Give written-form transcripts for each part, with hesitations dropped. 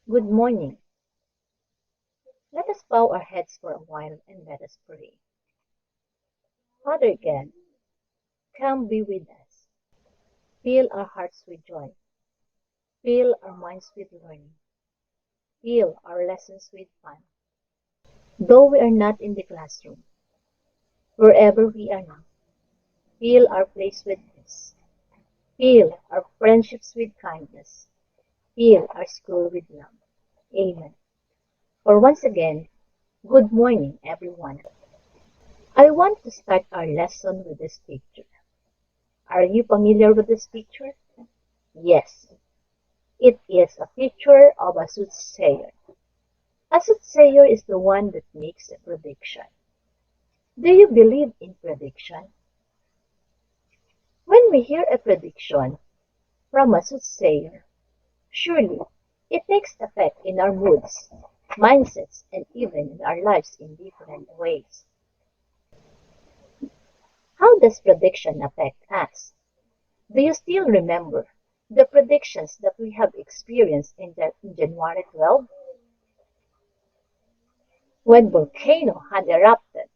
Good morning. Let us bow our heads for a while and let us pray. Father God, come be with us. Fill our hearts with joy. Fill our minds with learning. Fill our lessons with fun. Though we are not in the classroom, wherever we are now, fill our place with peace. Fill our friendships with kindness. Fill our school with love. Amen. For once again, good morning, everyone. I want to start our lesson with this picture. Are you familiar with this picture? Yes, it is a picture of a soothsayer. A soothsayer is the one that makes a prediction. Do you believe in prediction? When we hear a prediction from a soothsayer, surely it takes effect in our moods, mindsets, and even in our lives in different ways. How does prediction affect us? Do you still remember the predictions that we have experienced in January 12? When volcano had erupted,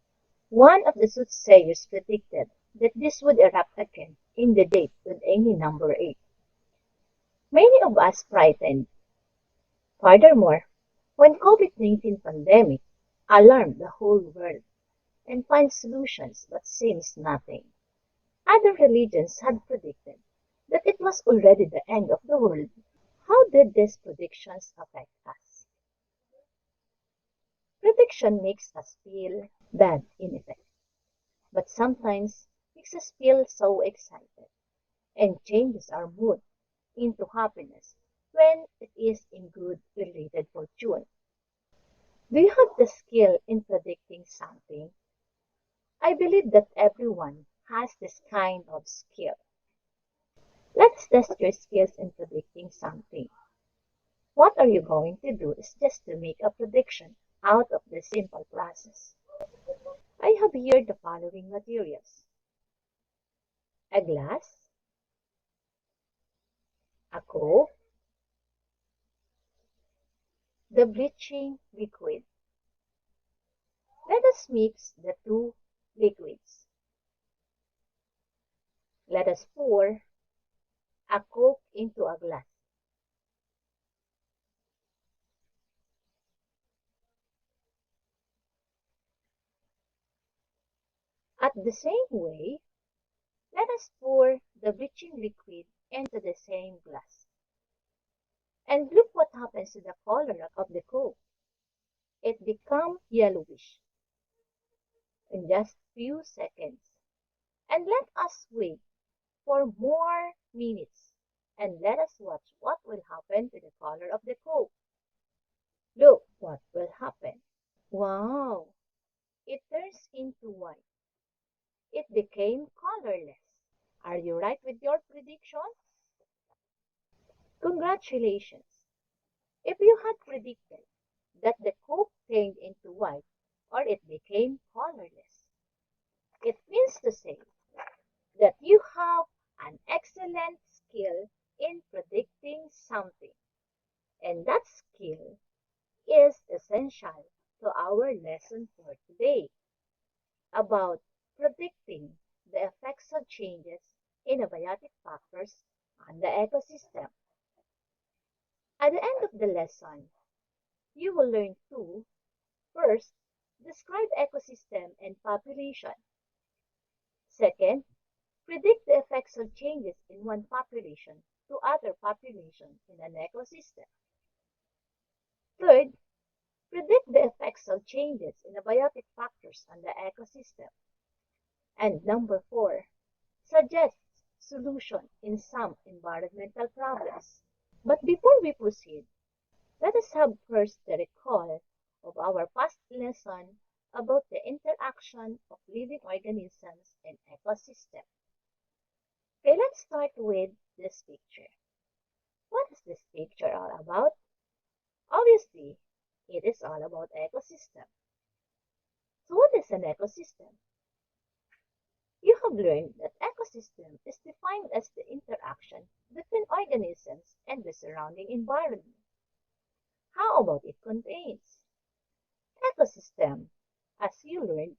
one of the soothsayers predicted that this would erupt again in the date with any number 8. Many of us frightened. Furthermore, when COVID-19 pandemic alarmed the whole world and finds solutions but seems nothing, other religions had predicted that it was already the end of the world. How did these predictions affect us? Prediction makes us feel bad in effect, but sometimes makes us feel so excited and changes our mood into happiness when it is in good related fortune. Do you have the skill in predicting something? I believe that everyone has this kind of skill. Let's test your skills in predicting something. What are you going to do is just to make a prediction out of the simple process. I have here the following materials: a glass, a coke, the bleaching liquid. Let us mix the two liquids. Let us pour a coke into a glass. At the same way, let us pour the bleaching liquid into the same glass. And look what happens to the color of the coke. It becomes yellowish in just few seconds. And let us wait for more minutes and let us watch what will happen to the color of the coke. Look what will happen. Wow! It turns into white. It became colorless. Are you right with your prediction? Congratulations! If you had predicted that the coke turned into white or it became colorless, it means to say that you have an excellent skill in predicting something, and that skill is essential to our lesson for today about predicting the effects of changes in abiotic factors on the ecosystem. At the end of the lesson, you will learn to first describe ecosystem and population. Second, predict the effects of changes in one population to other populations in an ecosystem. Third, predict the effects of changes in abiotic factors on the ecosystem. And number 4, suggest solution in some environmental problems. But before we proceed, let us have first the recall of our past lesson about the interaction of living organisms and ecosystem. Okay, let's start with this picture. What is this picture all about? Obviously, it is all about ecosystem. So what is an ecosystem? You have learned that ecosystem is defined as the interaction between organisms and the surrounding environment. How about it contains? Ecosystem, as you learned,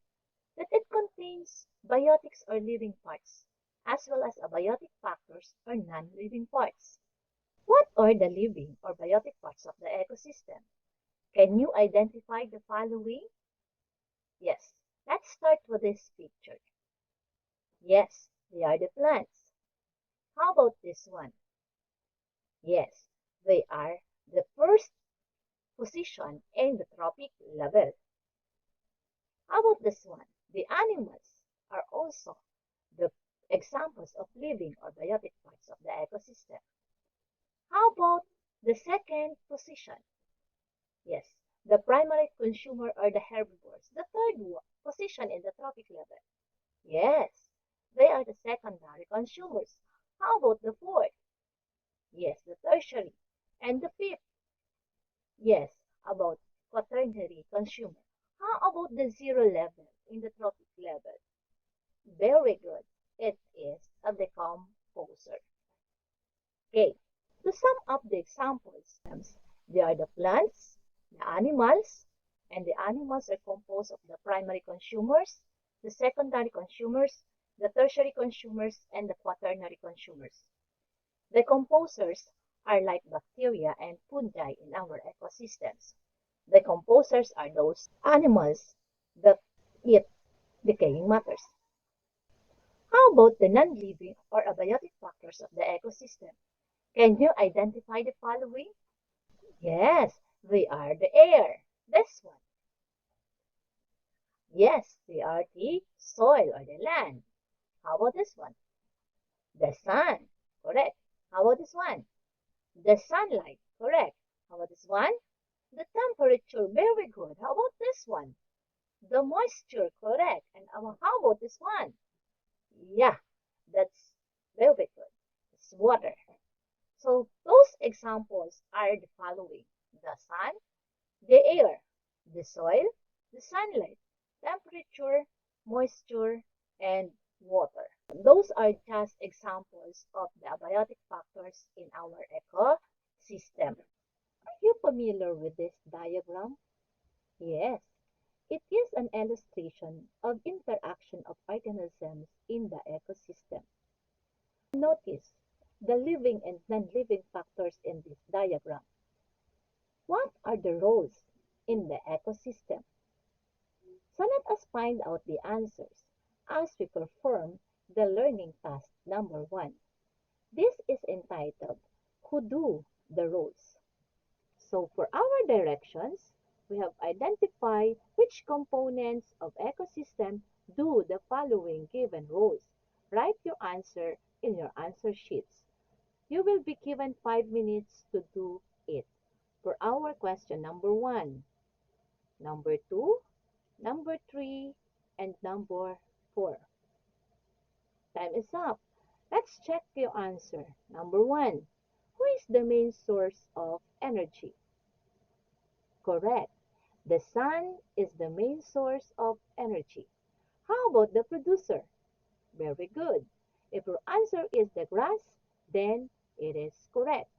that it contains biotics or living parts, as well as abiotic factors or non-living parts. What are the living or biotic parts of the ecosystem? Can you identify the following? Yes, let's start with this picture. Yes, they are the plants. How about this one? Yes, they are the first position in the trophic level. How about this one? The animals are also the examples of living or biotic parts of the ecosystem. How about the second position? Yes, the primary consumer or the herbivores, the third position in the trophic level. Yes, they are the secondary consumers. How about the fourth? Yes, the tertiary. And the fifth? Yes, about quaternary consumer. How about the zero level in the trophic level? Very good. It is a decomposer. Okay, to sum up the examples, they are the plants, the animals, and the animals are composed of the primary consumers, the secondary consumers, the tertiary consumers, and the quaternary consumers. The composers are like bacteria and fungi in our ecosystems. The composers are those animals that eat decaying matters. How about the non-living or abiotic factors of the ecosystem? Can you identify the following? Yes, they are the air. This one. Yes, they are the soil or the land. How about this one? The sun. Correct. How about this one? The sunlight. Correct. How about this one? The temperature. Very good. How about this one? The moisture. Correct. And how about this one? Yeah, that's very good. It's water. So those examples are the following: the sun, the air, the soil, the sunlight, temperature, moisture, and water. Those are just examples of the abiotic factors in our ecosystem. Are you familiar with this diagram? Yes. It is an illustration of interaction of organisms in the ecosystem. Notice the living and non-living factors in this diagram. What are the roles in the ecosystem? So let us find out the answers as we perform the learning task number 1. This is entitled, Who Do the Roles? So for our directions, we have identified which components of ecosystem do the following given roles. Write your answer in your answer sheets. You will be given 5 minutes to do it. For our question number 1, number 2, number 3, and number 4. Time is up. Let's check your answer. Number 1. Who is the main source of energy? Correct. The sun is the main source of energy. How about the producer? Very good. If your answer is the grass, then it is correct.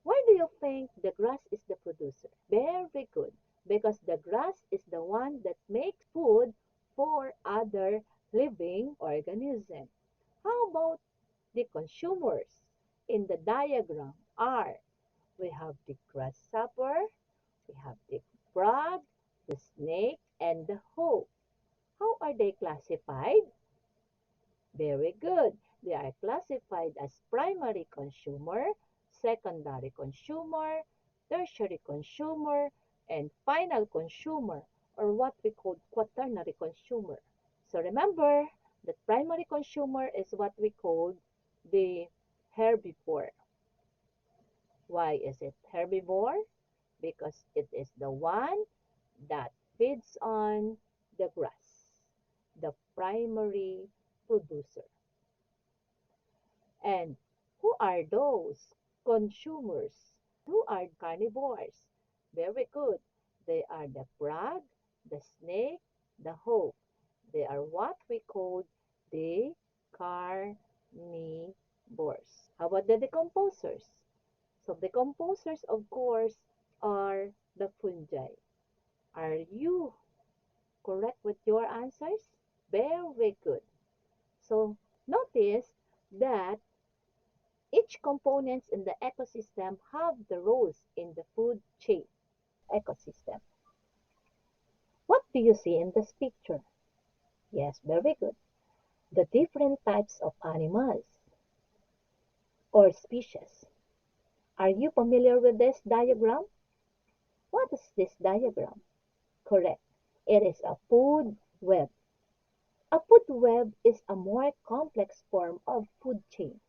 Why do you think the grass is the producer? Very good. Because the grass is the one that makes food for other living organisms. How about the consumers? In the diagram are, we have the grasshopper, we have the frog, the snake, and the hawk. How are they classified? Very good. They are classified as primary consumer, secondary consumer, tertiary consumer, and final consumer, or what we call quaternary consumer. So remember that primary consumer is what we call the herbivore. Why is it herbivore? Because it is the one that feeds on the grass, the primary producer. And who are those consumers? Who are carnivores? Very good. They are the frog, the snake, the hawk. They are what we call the carnivores. How about the decomposers? So decomposers, of course, are the fungi. Are you correct with your answers? Very good. So notice that each components in the ecosystem have the roles in the food chain ecosystem. What do you see in this picture? Yes, very good. The different types of animals or species. Are you familiar with this diagram? What is this diagram? Correct. It is a food web. A food web is a more complex form of food chain.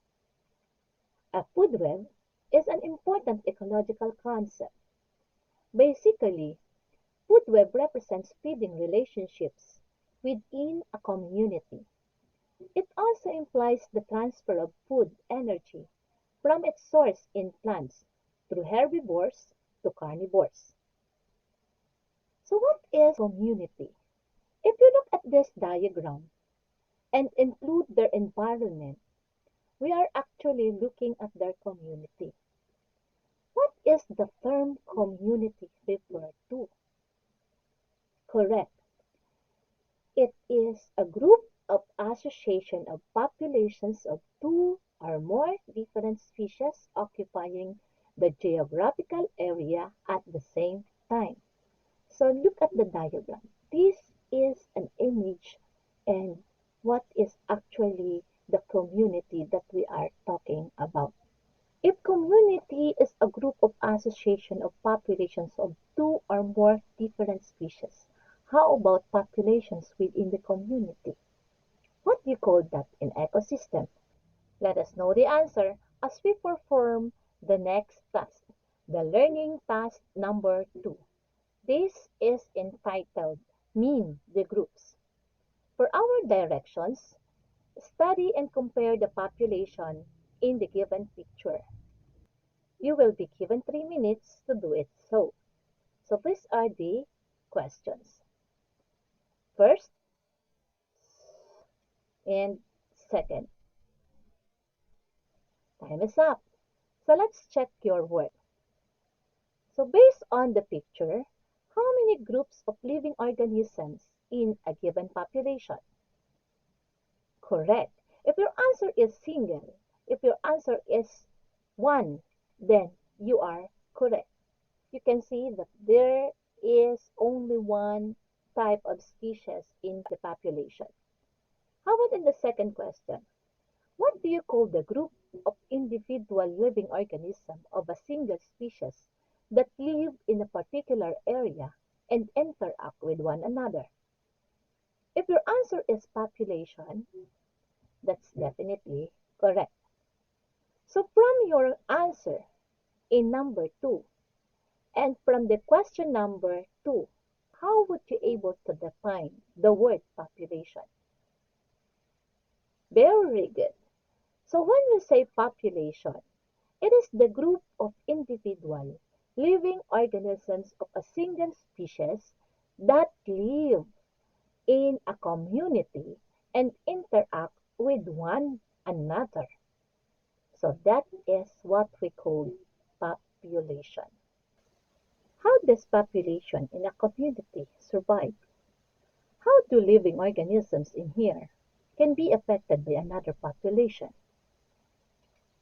A food web is an important ecological concept. Basically, food web represents feeding relationships within a community. It also implies the transfer of food energy from its source in plants through herbivores to carnivores. So what is community? If you look at this diagram and include their environment, we are actually looking at their community. What is the term community refer to? Correct. It is a group of association of populations of two or more different species occupying the geographical area at the same time. So look at the diagram. This is an image and what is actually the community that we are talking about. If community is a group of association of populations of two or more different species, how about populations within the community? What do you call that in ecosystem? Let us know the answer as we perform the next task, the learning task number 2. This is entitled Mean the Groups. For our directions, study and compare the population in the given picture. You will be given 3 minutes to do it so. So these are the questions. First and second. Time is up. So let's check your work. So based on the picture, how many groups of living organisms in a given population? Correct. If your answer is single, if your answer is one, then you are correct. You can see that there is only one type of species in the population. How about in the second question? What do you call the group of individual living organisms of a single species that live in a particular area and interact with one another? If your answer is population, that's definitely correct. So from your answer in number 2 and from the question number 2, how would you able to define the word population? Very good. So when we say population, it is the group of individual living organisms of a single species that live in a community and interact with one another. So that is what we call population. How does population in a community survive? How do living organisms in here can be affected by another population?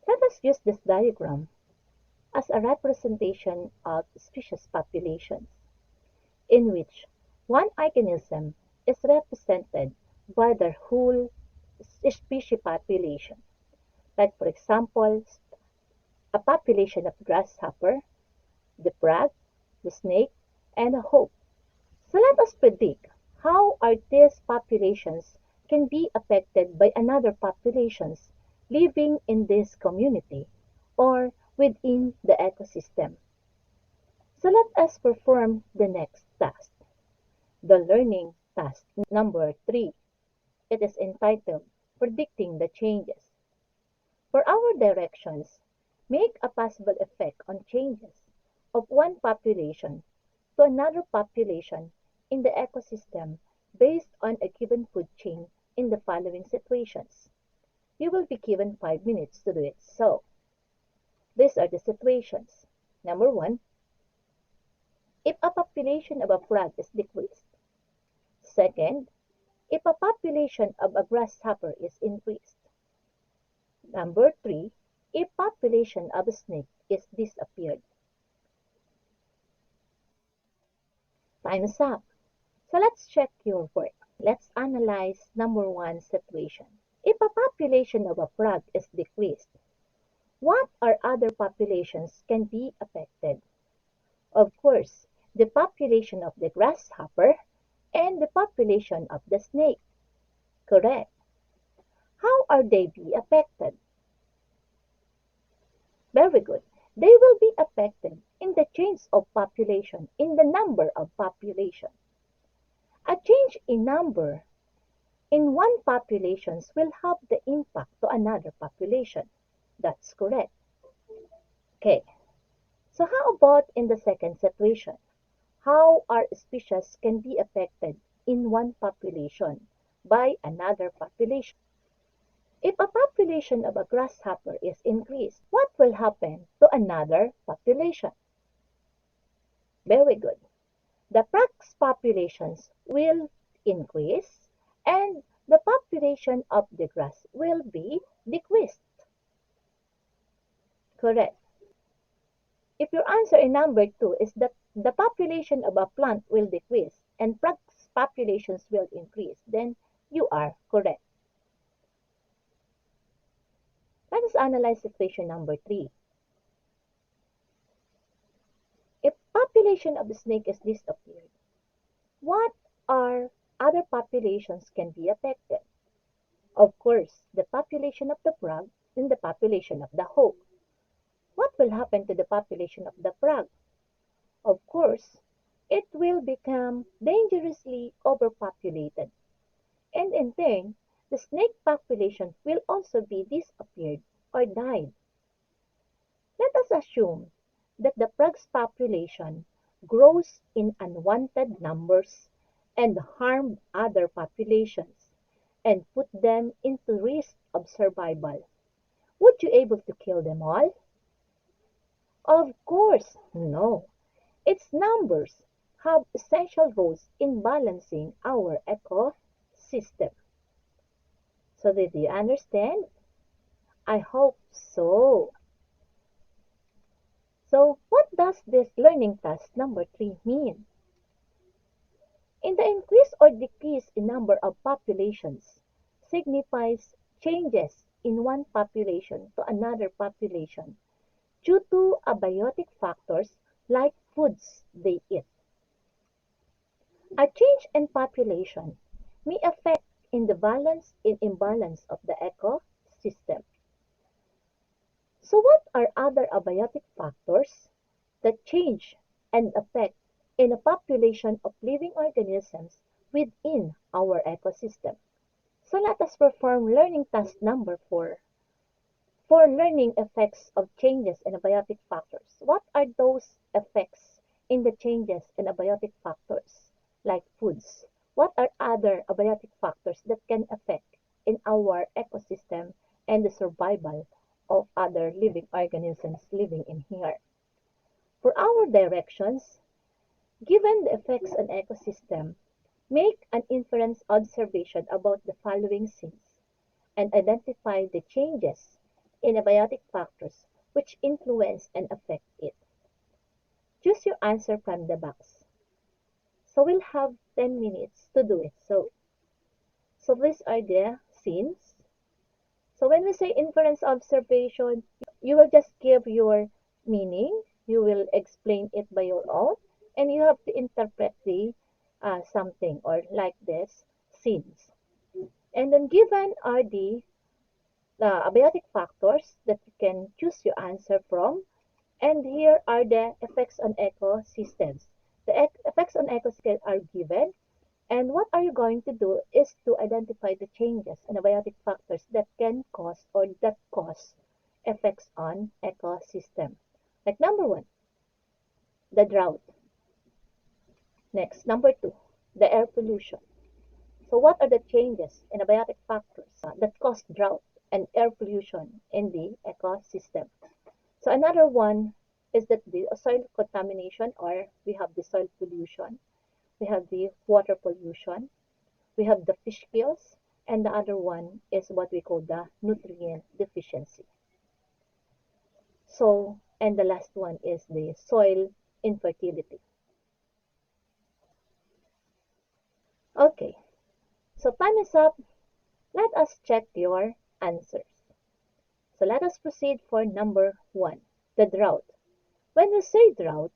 Let us use this diagram as a representation of species populations, in which one organism is represented by their whole species population. Like for example, a population of grasshopper, the frog, the snake, and a hawk. So let us predict how are these populations can be affected by another populations living in this community or within the ecosystem. So let us perform the next task, the learning task number 3. It is entitled Predicting the Changes. For our directions, make a possible effect on changes of one population to another population in the ecosystem based on a given food chain in the following situations. You will be given 5 minutes to do it. So, these are the situations. Number 1, if a population of a frog is decreased. Second, if a population of a grasshopper is increased. Number 3, if population of a snake is disappeared. Time's up. So let's check your work. Let's analyze number 1 situation. If a population of a frog is decreased, what are other populations can be affected? Of course, the population of the grasshopper and the population of the snake. Correct. How are they be affected? Very good. They will be affected in the change of population, in the number of population. A change in number in one population will have the impact to another population. That's correct. Okay. So how about in the second situation? How our species can be affected in one population by another population? If a population of a grasshopper is increased, what will happen to another population? Very good. The frogs populations will increase and the population of the grass will be decreased. Correct. If your answer in number 2 is that the population of a plant will decrease and frogs populations will increase, then you are correct. Let us analyze situation number 3. If population of the snake is disappeared, what are other populations can be affected? Of course, the population of the frog and the population of the hawk. What will happen to the population of the frog? Of course, it will become dangerously overpopulated. And in turn, the snake population will also be disappeared or died. Let us assume that the frog's population grows in unwanted numbers and harm other populations and put them into risk of survival. Would you able to kill them all? Of course, no. Its numbers have essential roles in balancing our ecosystem. So did you understand? I hope so. So what does this learning task number 3 mean? In the increase or decrease in number of populations signifies changes in one population to another population due to abiotic factors like foods they eat. A change in population may affect in the balance and imbalance of the ecosystem. So what are other abiotic factors that change and affect in a population of living organisms within our ecosystem? So let us perform learning task number 4 for learning effects of changes in abiotic factors. What are those effects in the changes in abiotic factors like foods? What are other abiotic factors that can affect in our ecosystem and the survival of other living organisms living in here? For our directions, given the effects on ecosystem, make an inference observation about the following scenes and identify the changes in abiotic factors which influence and affect it. Choose your answer from the box. So we'll have 10 minutes to do it. So these are the scenes. So when we say inference observation, you will just give your meaning. You will explain it by your own. And you have to interpret the something or like this scenes. And then given are the abiotic factors that you can choose your answer from. And here are the effects on ecosystems. The effects on ecosystems are given. And what are you going to do is to identify the changes and abiotic factors that can cause or that cause effects on ecosystem. Like number 1, the drought. Next, number 2, the air pollution. So what are the changes and abiotic factors that cause drought and air pollution in the ecosystem? So another one is that the soil contamination, or we have the soil pollution, we have the water pollution, we have the fish kills, and the other one is what we call the nutrient deficiency. So, and the last one is the soil infertility. Okay, so time is up. Let us check your answers. So let us proceed for number 1, the drought. When we say drought,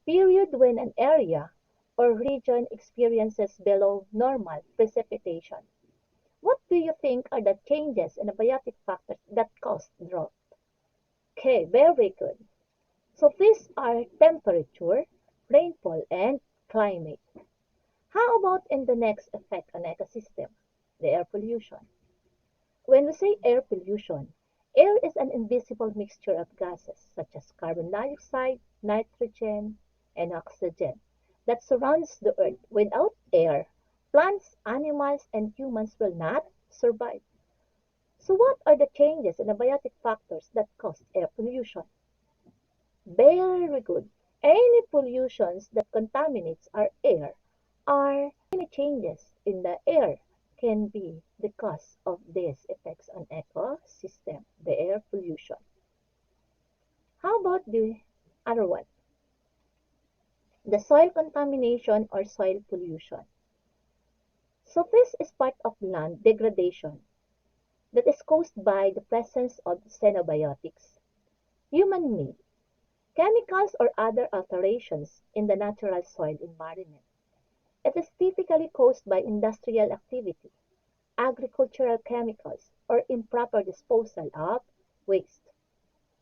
period when an area or region experiences below normal precipitation. What do you think are the changes in abiotic factors that cause drought? Okay, very good. So these are temperature, rainfall, and climate. How about in the next effect on ecosystem, the air pollution? When we say air pollution, air is an invisible mixture of gases such as carbon dioxide, nitrogen, and oxygen that surrounds the earth. Without air, plants, animals, and humans will not survive. So what are the changes in abiotic factors that cause air pollution? Very good. Any pollutions that contaminates our air or any changes in the air can be the cause of these effects on ecosystem, the air pollution. How about the other one? The soil contamination or soil pollution. So this is part of land degradation that is caused by the presence of xenobiotics, human-made, chemicals or other alterations in the natural soil environment. It is typically caused by industrial activity, agricultural chemicals, or improper disposal of waste.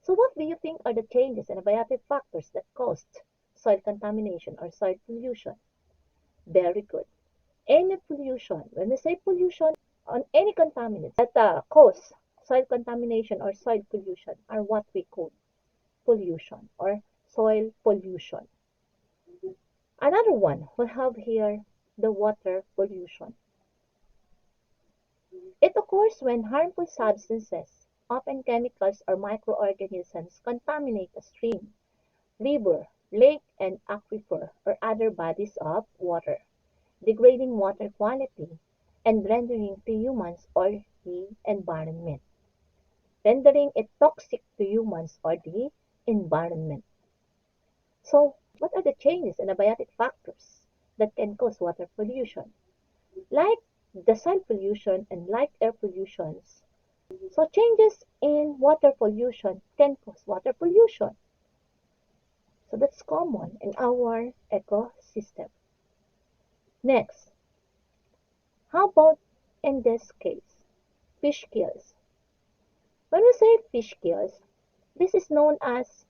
So what do you think are the changes and abiotic factors that caused soil contamination or soil pollution? Very good. Any pollution, when we say pollution on any contaminants that cause soil contamination or soil pollution are what we call pollution or soil pollution. Another one we have here the water pollution. It occurs when harmful substances, often chemicals or microorganisms, contaminate a stream, river, lake, and aquifer or other bodies of water, degrading water quality and rendering to humans or the environment, rendering it toxic to humans or the environment. So, what are the changes in abiotic factors that can cause water pollution? Like the soil pollution and like air pollutions. So changes in water pollution can cause water pollution. So that's common in our ecosystem. Next, how about in this case, fish kills? When we say fish kills, this is known as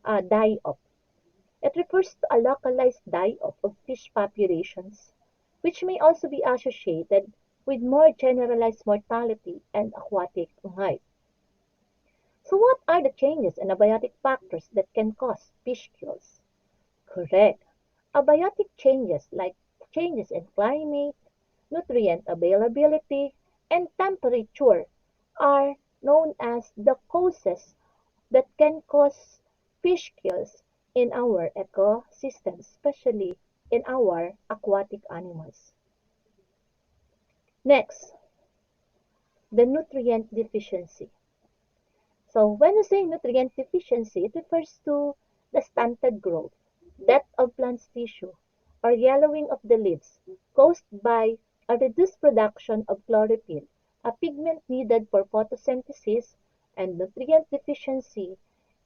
a die-off. It refers to a localized die-off of fish populations, which may also be associated with more generalized mortality and aquatic life. So what are the changes and abiotic factors that can cause fish kills? Correct. Abiotic changes like changes in climate, nutrient availability, and temperature are known as the causes that can cause fish kills in our ecosystem, especially in our aquatic animals. Next, the nutrient deficiency. So when we say nutrient deficiency, it refers to the stunted growth, death of plant tissue, or yellowing of the leaves caused by a reduced production of chlorophyll, a pigment needed for photosynthesis, and nutrient deficiency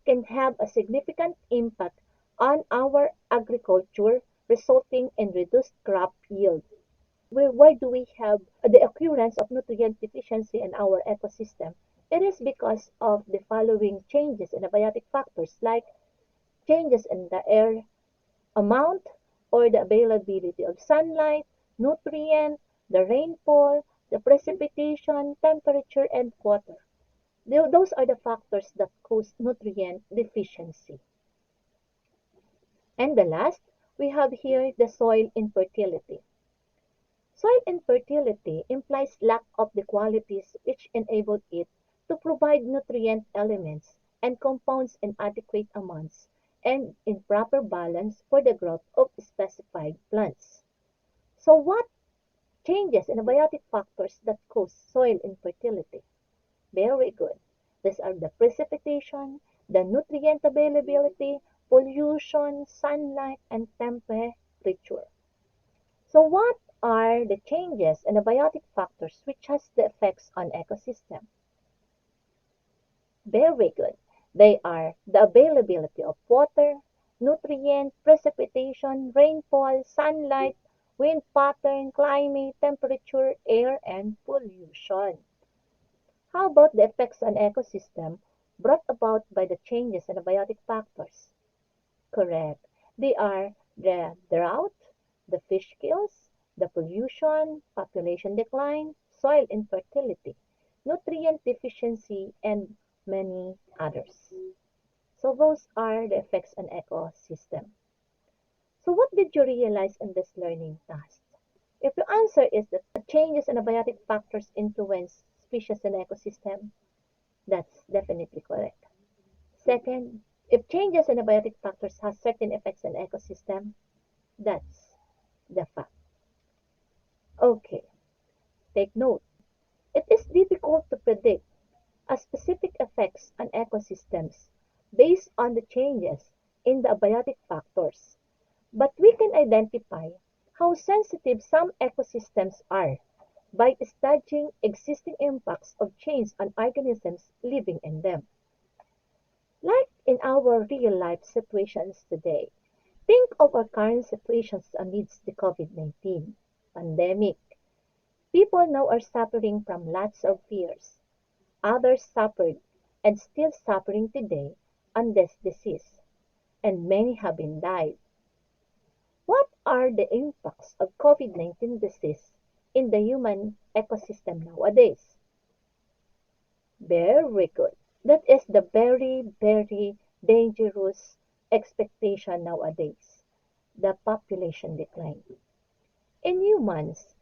can have a significant impact on our agriculture, resulting in reduced crop yield. Why do we have the occurrence of nutrient deficiency in our ecosystem? It is because of the following changes in abiotic factors like changes in the air amount or the availability of sunlight, nutrient, the rainfall, the precipitation, temperature, and water. Those are the factors that cause nutrient deficiency. And the last, we have here the soil infertility. Soil infertility implies lack of the qualities which enable it to provide nutrient elements and compounds in adequate amounts and in proper balance for the growth of specified plants. So what changes in abiotic factors that cause soil infertility? Very good. These are the precipitation, the nutrient availability, pollution, sunlight, and temperature. So what are the changes in abiotic factors which has the effects on ecosystem? Very good. They are the availability of water, nutrient, precipitation, rainfall, sunlight, wind pattern, climate, temperature, air, and pollution. How about the effects on ecosystem brought about by the changes in abiotic factors? Correct. They are the drought, the fish kills, the pollution, population decline, soil infertility, nutrient deficiency, and many others. So those are the effects on ecosystem. So what did you realize in this learning task? If your answer is that changes in abiotic factors influence species and ecosystem, that's definitely correct. Second, if changes in abiotic factors has certain effects on ecosystem, that's the fact. Okay, take note. It is difficult to predict a specific effects on ecosystems based on the changes in the abiotic factors, but we can identify how sensitive some ecosystems are by studying existing impacts of change on organisms living in them. Like in our real life situations today, think of our current situations amidst the COVID-19 pandemic. People now are suffering from lots of fears. Others suffered and still suffering today on this disease, and many have been died. What are the impacts of COVID-19 disease in the human ecosystem nowadays? Very good. That is the very, very dangerous expectation nowadays, the population decline. In humans,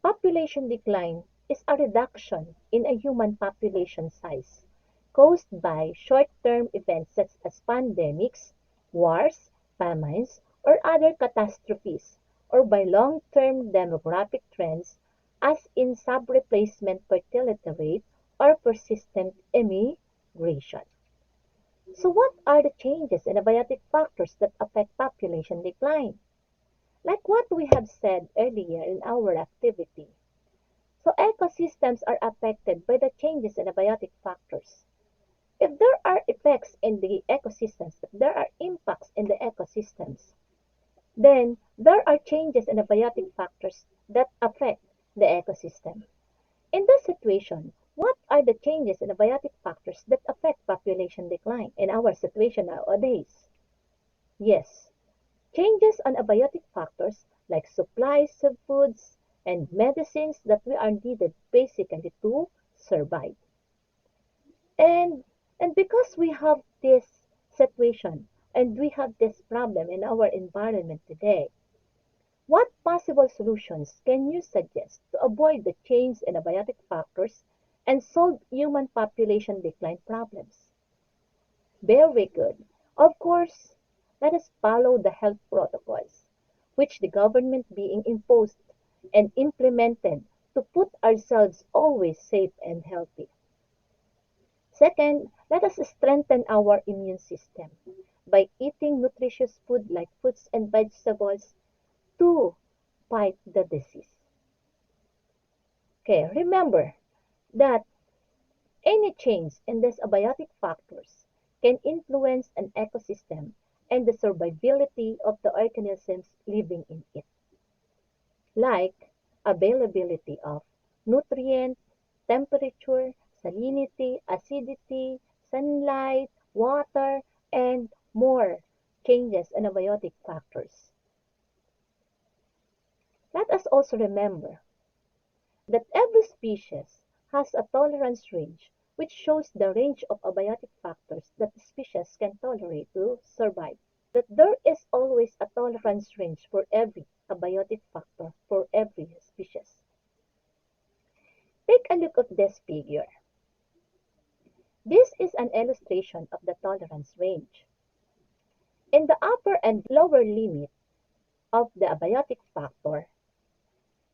population decline is a reduction in a human population size caused by short-term events such as pandemics, wars, famines, or other catastrophes, or by long-term demographic trends as in sub-replacement fertility rate or persistent immigration. So what are the changes in abiotic factors that affect population decline? Like what we have said earlier in our activity. So ecosystems are affected by the changes in abiotic factors. If there are effects in the ecosystems, if there are impacts in the ecosystems, then there are changes in abiotic factors that affect the ecosystem. In this situation, what are the changes in abiotic factors that affect population decline in our situation nowadays? Yes, changes on abiotic factors like supplies of foods and medicines that we are needed basically to survive. And and because we have this situation and we have this problem in our environment today, what possible solutions can you suggest to avoid the change in abiotic factors and solve human population decline problems? Very good. Of course, let us follow the health protocols, which the government being imposed and implemented to put ourselves always safe and healthy. Second, let us strengthen our immune system by eating nutritious food like fruits and vegetables to fight the disease. Okay, remember that any change in these abiotic factors can influence an ecosystem and the survivability of the organisms living in it, like availability of nutrient, temperature, salinity, acidity, sunlight, water, and more changes in abiotic factors. Let us also remember that every species has a tolerance range which shows the range of abiotic factors that the species can tolerate to survive. That there is always a tolerance range for every abiotic factor for every species. Take a look at this figure. This is an illustration of the tolerance range. In the upper and lower limit of the abiotic factor,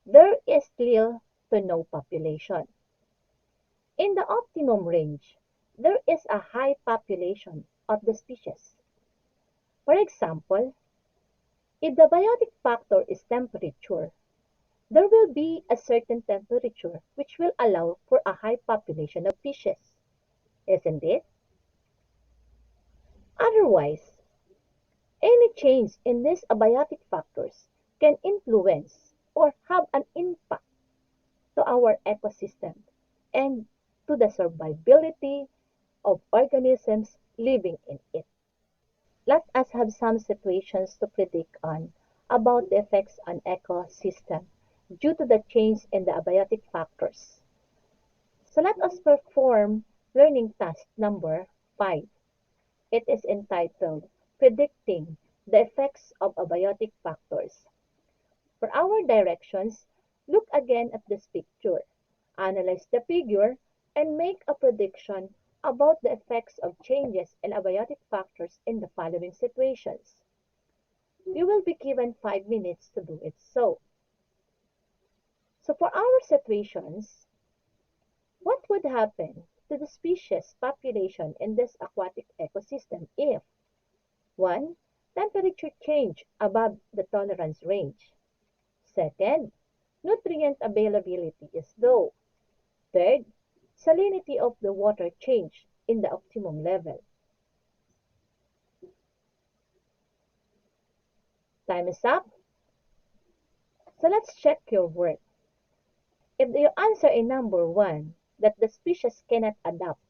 there is little to no population. In the optimum range, there is a high population of the species. For example, if the biotic factor is temperature, there will be a certain temperature which will allow for a high population of species, isn't it? Otherwise, any change in these abiotic factors can influence or have an impact to our ecosystem and to the survivability of organisms living in it. Let us have some situations to predict on about the effects on ecosystem due to the change in the abiotic factors. So let us perform learning task number 5. It is entitled Predicting the Effects of Abiotic Factors. For our directions, look again at this picture, analyze the figure, and make a prediction about the effects of changes in abiotic factors in the following situations. You will be given 5 minutes to do it so. So for our situations, what would happen to the species population in this aquatic ecosystem if 1. Temperature change above the tolerance range. Second, nutrient availability is low. Third, salinity of the water change in the optimum level. Time is up. So let's check your work. If you answer in number 1 that the species cannot adapt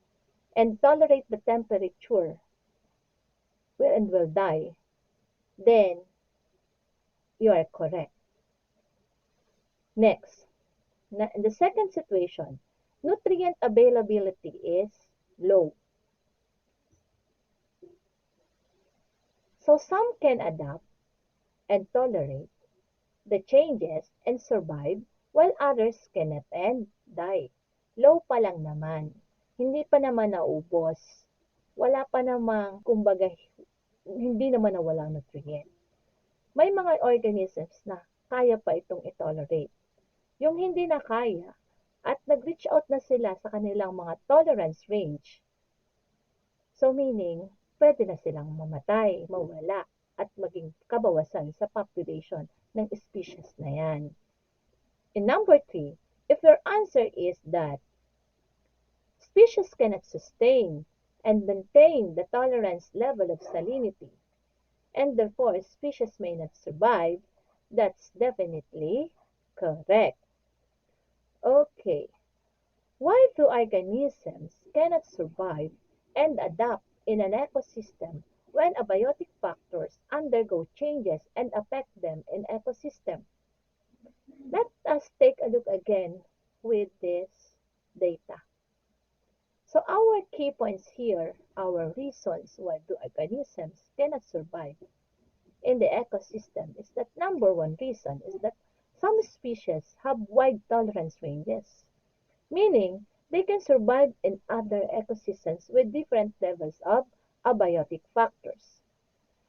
and tolerate the temperature and will die, then you are correct. Next, in the second situation, nutrient availability is low. So some can adapt and tolerate the changes and survive while others cannot and die. Low pa lang naman. Hindi pa naman naubos. Wala pa namang, kumbaga, hindi naman nawalang nutrient. May mga organisms na kaya pa itong itolerate. Yung hindi na kaya at nag-reach out na sila sa kanilang mga tolerance range. So meaning, pwede na silang mamatay, mawala, at maging kabawasan sa population ng species na yan. In number 3, if your answer is that species cannot sustain and maintain the tolerance level of salinity, and therefore species may not survive, that's definitely correct. Okay, why do organisms cannot survive and adapt in an ecosystem when abiotic factors undergo changes and affect them in ecosystem? Let us take a look again with this data. So our key points here, our reasons why do organisms cannot survive in the ecosystem is that number 1 reason is that some species have wide tolerance ranges, meaning they can survive in other ecosystems with different levels of abiotic factors.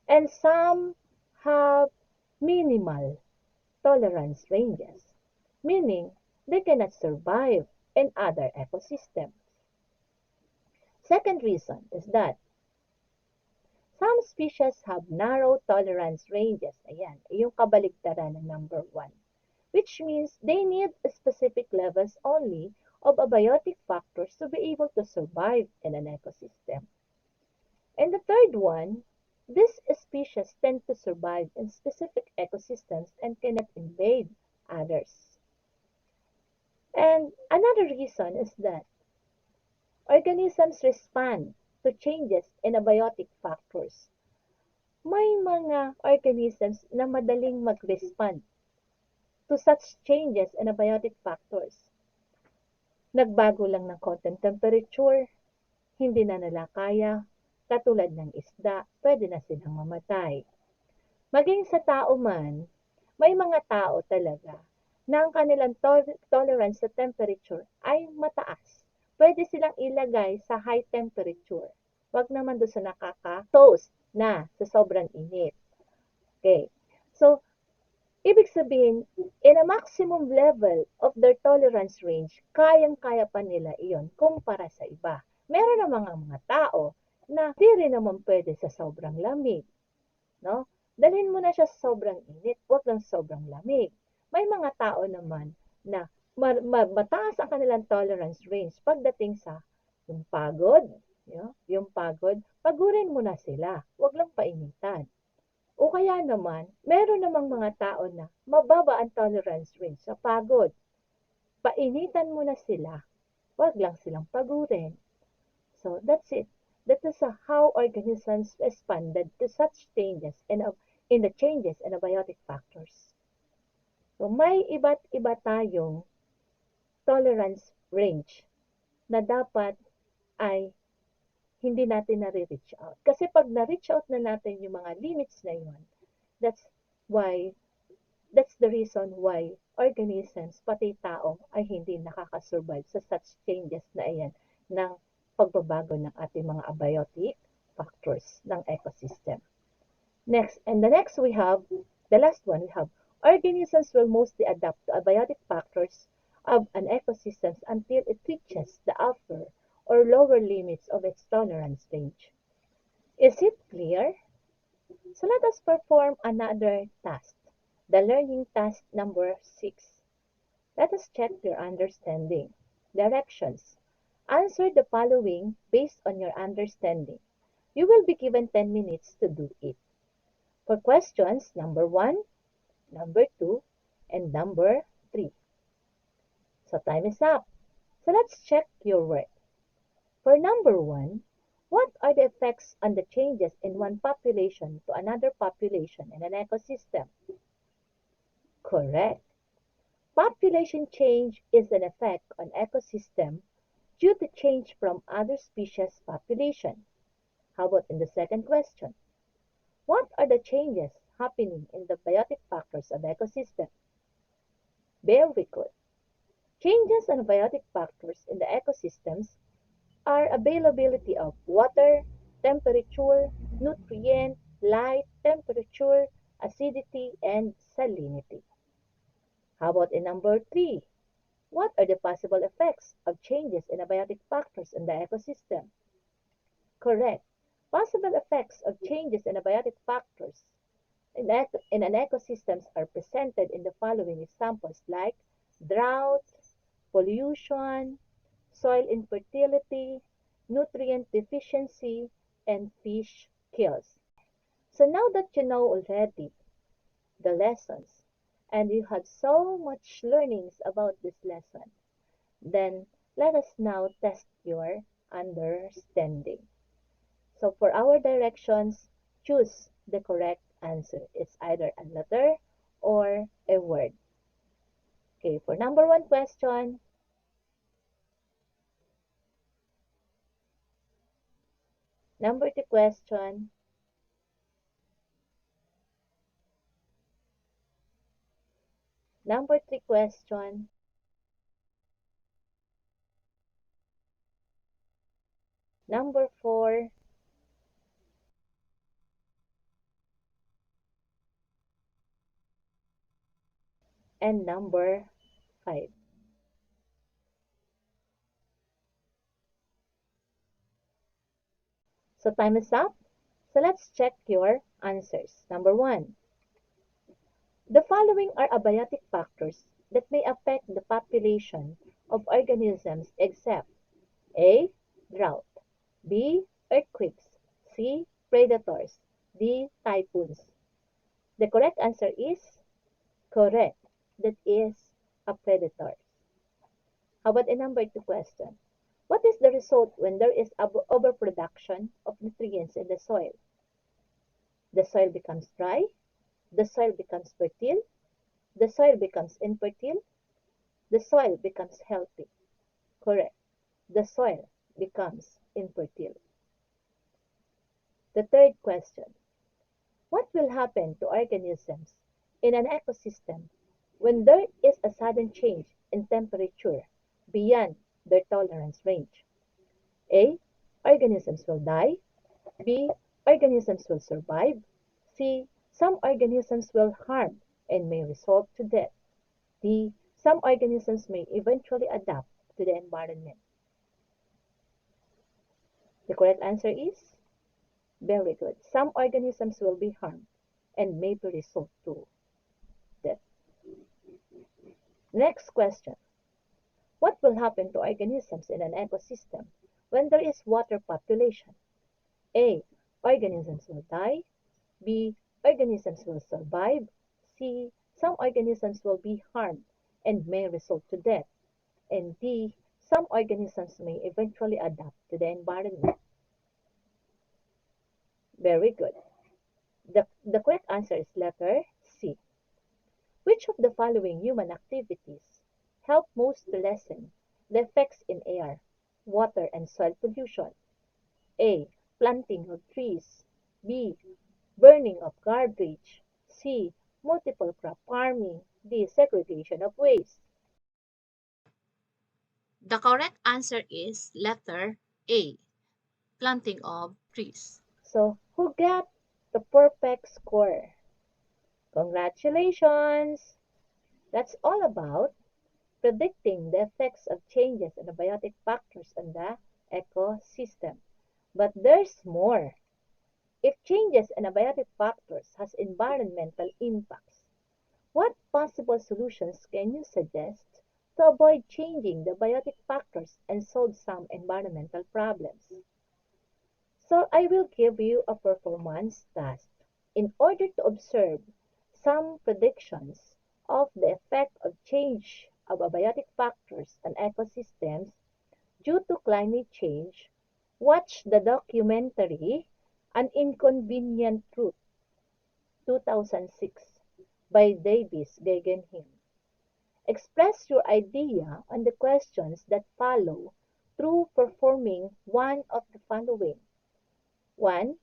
And some have minimal tolerance ranges, meaning they cannot survive in other ecosystems. Second reason is that some species have narrow tolerance ranges. Ayan, yung kabaligtaran ng number 1. Which means they need specific levels only of abiotic factors to be able to survive in an ecosystem. And the third one, these species tend to survive in specific ecosystems and cannot invade others. And another reason is that organisms respond to changes in abiotic factors. May mga organisms na madaling mag-respond to such changes in abiotic factors. Nagbago lang ng konting temperature, hindi na nila kaya, katulad ng isda, pwede na silang mamatay. Maging sa tao man, may mga tao talaga na ang kanilang tolerance sa temperature ay mataas. pwede silang ilagay sa high temperature. Wag naman doon sa nakaka-toast na sa sobrang init. Okay. So, ibig sabihin, in a maximum level of their tolerance range, kayang-kaya pa nila iyon kumpara sa iba. Meron na mga tao na di rin naman pwede sa sobrang lamig. No? Dalhin mo na siya sa sobrang init, wag lang sobrang lamig. May mga tao naman na mataas ang kanilang tolerance range pagdating sa yung pagod, yung pagod, pagurin mo na sila, wag lang painitan. O kaya naman, meron namang mga tao na mababa ang tolerance range sa pagod. Painitan mo na sila, wag lang silang pagurin. So that's it. That is how organisms responded to such changes in the changes in abiotic factors. So may iba't iba tayong tolerance range na dapat ay hindi natin na-reach out. Kasi pag na-reach out na natin yung mga limits na yun, that's the reason why organisms, pati tao, ay hindi nakakasurvive sa such changes na ayan ng pagbabago ng ating mga abiotic factors ng ecosystem. Next, and the last one we have, organisms will mostly adapt to abiotic factors of an ecosystem until it reaches the upper or lower limits of its tolerance range. Is it clear? So let us perform another task, the learning task number 6. Let us check your understanding. Directions. Answer the following based on your understanding. You will be given 10 minutes to do it. For questions number 1, number 2, and number 3. So time is up. So let's check your work. For number 1, what are the effects on the changes in one population to another population in an ecosystem? Correct. Population change is an effect on ecosystem due to change from other species population. How about in the second question? What are the changes happening in the biotic factors of ecosystem? Very good. Changes in biotic factors in the ecosystems are availability of water, temperature, nutrient, light, temperature, acidity, and salinity. How about in number 3? What are the possible effects of changes in abiotic factors in the ecosystem? Correct. Possible effects of changes in abiotic factors in an ecosystem are presented in the following examples like drought, pollution, soil infertility, nutrient deficiency, and fish kills. So now that you know already the lessons and you have so much learnings about this lesson, then let us now test your understanding. So for our directions, choose the correct answer. It's either a letter or a word. Okay, for number 1 question, number 2 question, number 3 question, number 4, and number 5. So time is up. So let's check your answers. Number 1. The following are abiotic factors that may affect the population of organisms except A. Drought, B. Earthquakes, C. Predators, D. Typhoons. The correct answer is correct. That is a predator. How about a number 2 question? What is the result when there is overproduction of nutrients in the soil? The soil becomes dry, the soil becomes fertile, the soil becomes infertile, the soil becomes healthy. Correct. The soil becomes infertile. The third question. What will happen to organisms in an ecosystem when there is a sudden change in temperature beyond their tolerance range. A. Organisms will die. B. Organisms will survive. C. Some organisms will harm and may result to death. D. Some organisms may eventually adapt to the environment. The correct answer is very good. Some organisms will be harmed and may result to death. Next question. What will happen to organisms in an ecosystem when there is water population? A. Organisms will die. B. Organisms will survive. C. Some organisms will be harmed and may result to death. And D. Some organisms may eventually adapt to the environment. Very good. The correct answer is letter C. Which of the following human activities help most to lessen the effects in air, water, and soil pollution? A. Planting of trees. B. Burning of garbage. C. Multiple crop farming. D. Segregation of waste. The correct answer is letter A, planting of trees. So, who got the perfect score? Congratulations! That's all about predicting the effects of changes in abiotic factors on the ecosystem. But there's more. If changes in abiotic factors has environmental impacts, what possible solutions can you suggest to avoid changing the biotic factors and solve some environmental problems? So I will give you a performance task. In order to observe some predictions of the effect of change of abiotic factors on ecosystems due to climate change, watch the documentary An Inconvenient Truth 2006 by Davis Guggenheim. Express your idea on the questions that follow through performing one of the following. 1.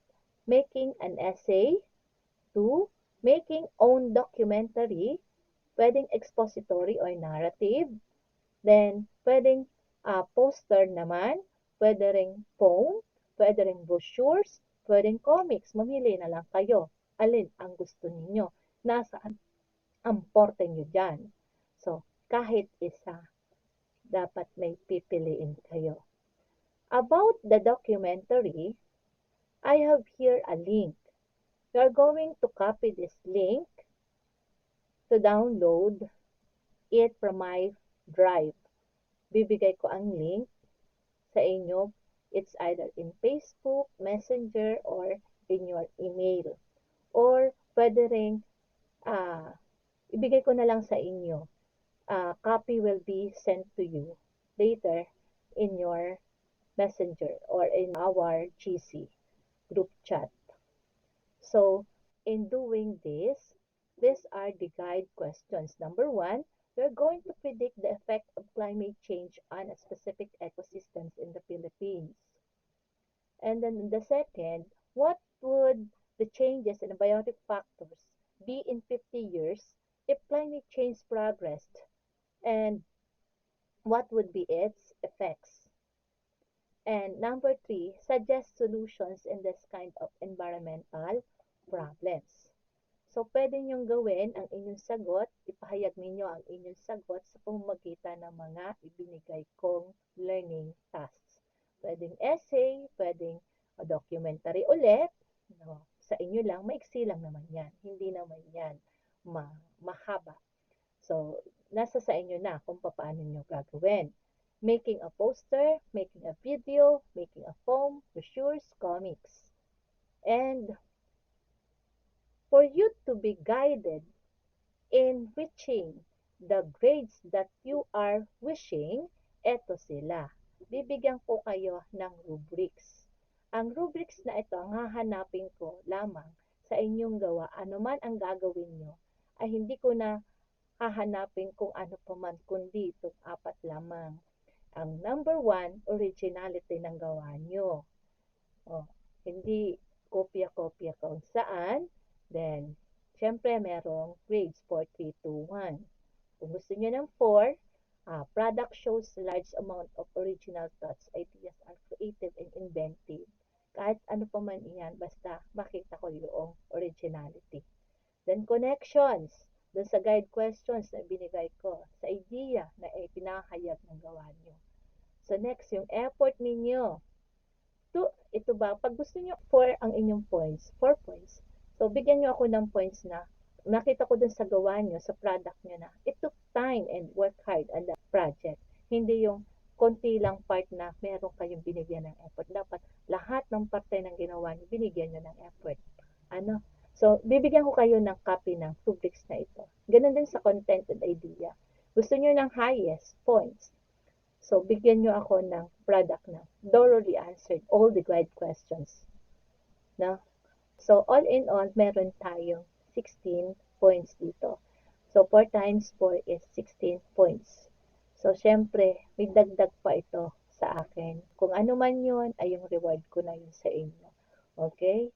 Making an essay. 2. Making own documentary. Pwedeng expository or narrative. Then, pwedeng poster naman. Pwede ring poem. Pwede ring brochures. Pwedeng comics. Mamili na lang kayo. Alin ang gusto ninyo? Nasaan ang porte nyo dyan? So, kahit isa, dapat may pipiliin kayo. About the documentary, I have here a link. You are going to copy this link to download it from my drive. Bibigay ko ang link sa inyo. It's either in Facebook, Messenger, or in your email. Or pwede rin, ibigay ko na lang sa inyo. Copy will be sent to you later in your Messenger or in our GC group chat. So, in doing this, these are the guide questions. Number 1, we're going to predict the effect of climate change on a specific ecosystems in the Philippines. And then the second, what would the changes in abiotic factors be in 50 years if climate change progressed? And what would be its effects? And number 3, suggest solutions in this kind of environmental problems. So, pwede niyong gawin ang inyong sagot, ipahayag ninyo ang inyong sagot sa pamamagitan ng mga ibinigay kong learning tasks. Pwedeng essay, pwedeng documentary ulit. No, sa inyo lang, maiksi lang naman yan. Hindi naman yan mahaba. So, nasa sa inyo na kung paano nyo gagawin. Making a poster, making a video, making a poem, brochures, comics. And for you to be guided in reaching the grades that you are wishing, eto sila. Bibigyan ko kayo ng rubrics. Ang rubrics na ito, ang hahanapin ko lamang sa inyong gawa, anuman ang gagawin nyo, ay hindi ko na hahanapin kung ano pa man, kundi itong 4 lamang. Ang number 1, originality ng gawa nyo. Hindi kopya-kopya kung saan. Then, syempre merong grades 4, 3, 2, 1. Kung gusto nyo ng 4, Product shows large amount of original thoughts, ideas are creative and inventive. Kahit ano pa man iyan, basta makita ko yung originality. Then connections, dun sa guide questions na binigay ko, sa idea na pinahayag ng gawa nyo. So next, yung effort ninyo. Ito ba, pag gusto nyo 4 ang inyong points, 4 points. So bigyan nyo ako ng points na nakita ko dun sa gawa nyo, sa product nyo na it took time and work hard on that project. Hindi yung konti lang part na meron kayong binigyan ng effort. Dapat lahat ng parte ng ginawa nyo, binigyan nyo ng effort. Ano? So, bibigyan ko kayo ng copy ng rubrics na ito. Ganun din sa content and idea. Gusto nyo ng highest points. So, bigyan nyo ako ng product na thoroughly answered all the guide questions. No? So, all in all, meron tayong 16 points dito. So, 4 times 4 is 16 points. So, syempre, may dagdag pa ito sa akin. Kung ano man yun, ay yung reward ko na yun sa inyo. Okay?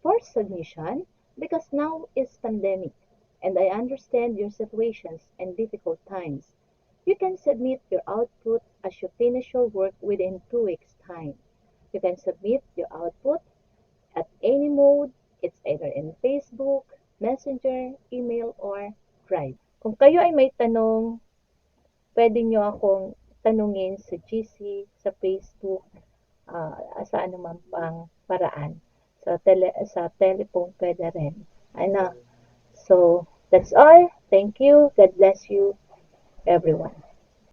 For submission, because now is pandemic, and I understand your situations and difficult times. You can submit your output as you finish your work within 2 weeks' time. You can submit your output at any mode. It's either in Facebook, Messenger, email, or Drive. Kung kayo ay may tanong, pwede nyo akong tanungin sa GC, sa Facebook, sa anumang pang paraan. Sa telephone pwede rin. Ano? So, that's all. Thank you. God bless you, everyone.